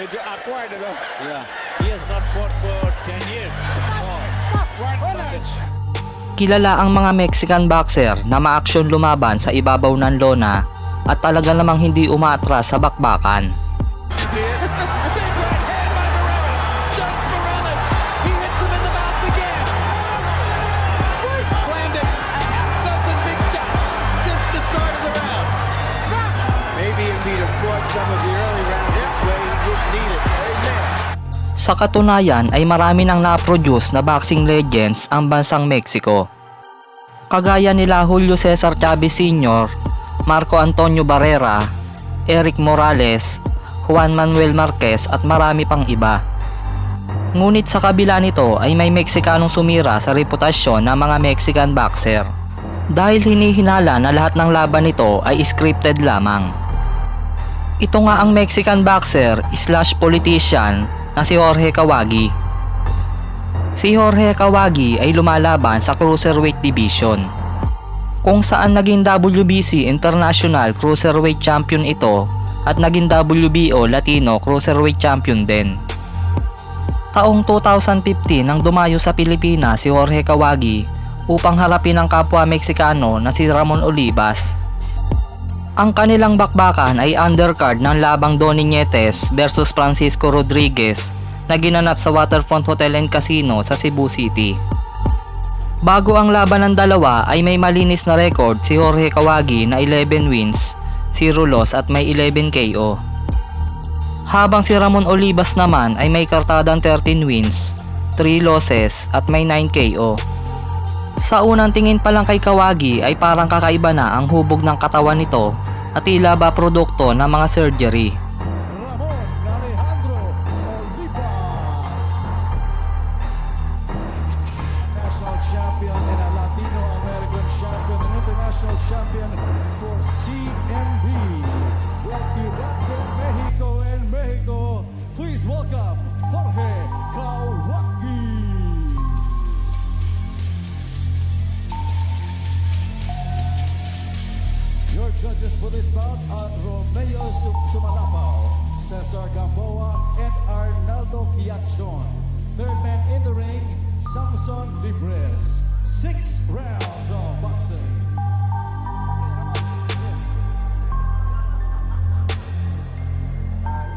Medyo awkward, ano? Yeah. He has not fought for 10 years. One punch. Kilala ang mga Mexican boxer na maaksyon lumaban sa ibabaw ng lona at talaga namang hindi umaatras sa bakbakan. Sa katunayan ay marami nang na-produce na boxing legends ang bansang Mexico. Kagaya nila Julio Cesar Chavez Sr., Marco Antonio Barrera, Eric Morales, Juan Manuel Marquez at marami pang iba. Ngunit sa kabila nito ay may Meksikanong sumira sa reputasyon ng mga Mexican boxer dahil hinihinala na lahat ng laban nito ay scripted lamang. Ito nga ang Mexican boxer / politician na si Jorge Kawagi. Si Jorge Kawagi ay lumalaban sa Cruiserweight Division, kung saan naging WBC International Cruiserweight Champion ito at naging WBO Latino Cruiserweight Champion din. Taong 2015 nang dumayo sa Pilipinas si Jorge Kawagi upang harapin ang kapwa Meksikano na si Ramon Olivas. Ang kanilang bakbakan ay undercard ng labang Donnie Nietes versus Francisco Rodriguez na ginanap sa Waterfront Hotel and Casino sa Cebu City. Bago ang laban ng dalawa ay may malinis na record si Jorge Kawagi na 11 wins, 0 loss at may 11 KO. Habang si Ramon Olivas naman ay may kartadang 13 wins, 3 losses at may 9 KO. Sa unang tingin pa lang kay Kawagi ay parang kakaiba na ang hubog ng katawan nito at tila ba produkto ng mga surgery. Ramon Alejandro Olivas, national champion and a Latino American champion and international champion for CMB. Brought to you back from Mexico and Mexico. Please welcome Jorge Kawagi. Your judges for this bout are Romeo Sumalapao, Cesar Gamboa, and Arnaldo Quiachon. Third man in the ring, Samson Libres. 6 rounds of boxing.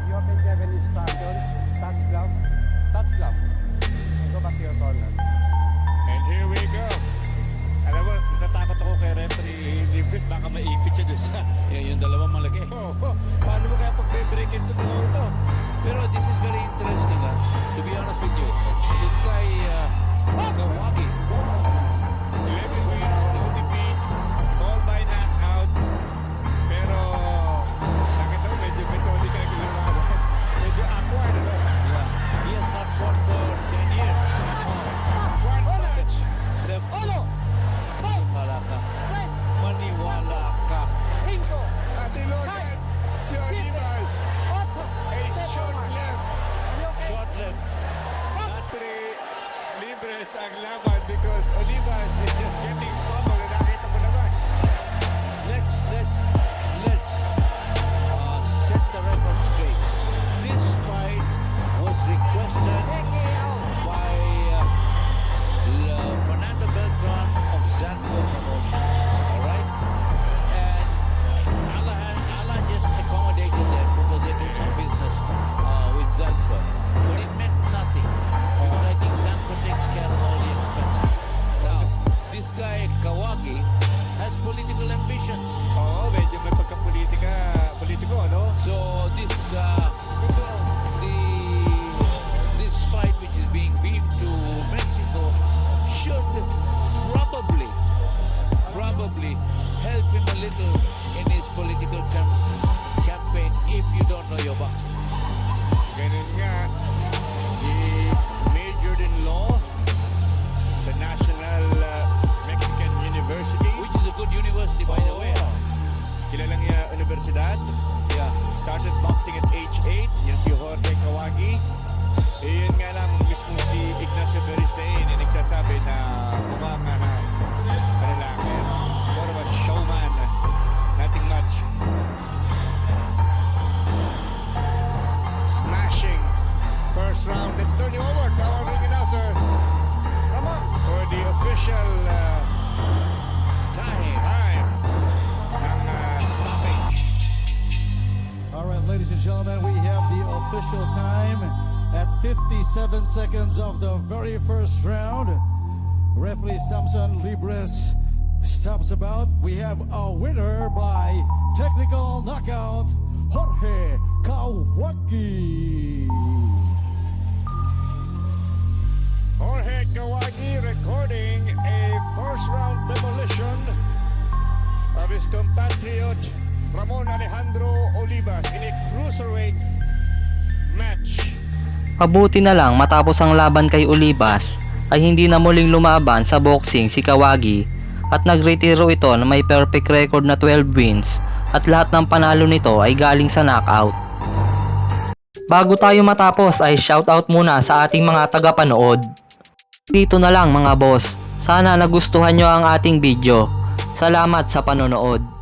You have been given instructions. Touch glove. Touch glove. Go back to your corner. And here we go. Alam mo, natatakot ako kay referee Libres, baka maipit siya doon sa... Yeah, yung dalawang malaki. Paano mo kaya pag-break into ito? Pero this is very interesting, to be honest with you. This guy, Kawagi, 11 wins, no defeat, all by knockout. Pero, sakit daw, medyo methodical ang lumaban. Medyo awkward, ano? yeah, he has not fought for 10 years. One punch. Ref, maniwala ka. Maniwala ka. At Ilocan, si Olivas, a short left. Short left. Three Libres ang laban because Olivas is just getting pummeled. Nakita mo naman. Let's set the record straight. This fight was requested by Fernando Beltran of Zanfo Promotions. All right, and Alan just accommodated them because they do some business with Zanfo, but it meant nothing because I think Zanfo takes care of all the expenses. Now, this guy round. Let's turn you over to our ring announcer, Ramon, for the official time ng stoppage. All right, ladies and gentlemen, we have the official time at 57 seconds of the very first round. Referee Samson Libres stops about. We have a winner by technical knockout, Jorge Kawagi. Jorge Kawagi recording a first round demolition of his compatriot Ramon Alejandro Olivas in a cruiserweight match. Mabuti na lang matapos ang laban kay Olivas ay hindi na muling lumaban sa boxing si Kawagi at nagretiro ito na may perfect record na 12 wins at lahat ng panalo nito ay galing sa knockout. Bago tayo matapos ay shoutout muna sa ating mga tagapanood. Dito na lang mga boss, sana nagustuhan nyo ang ating video. Salamat sa panonood.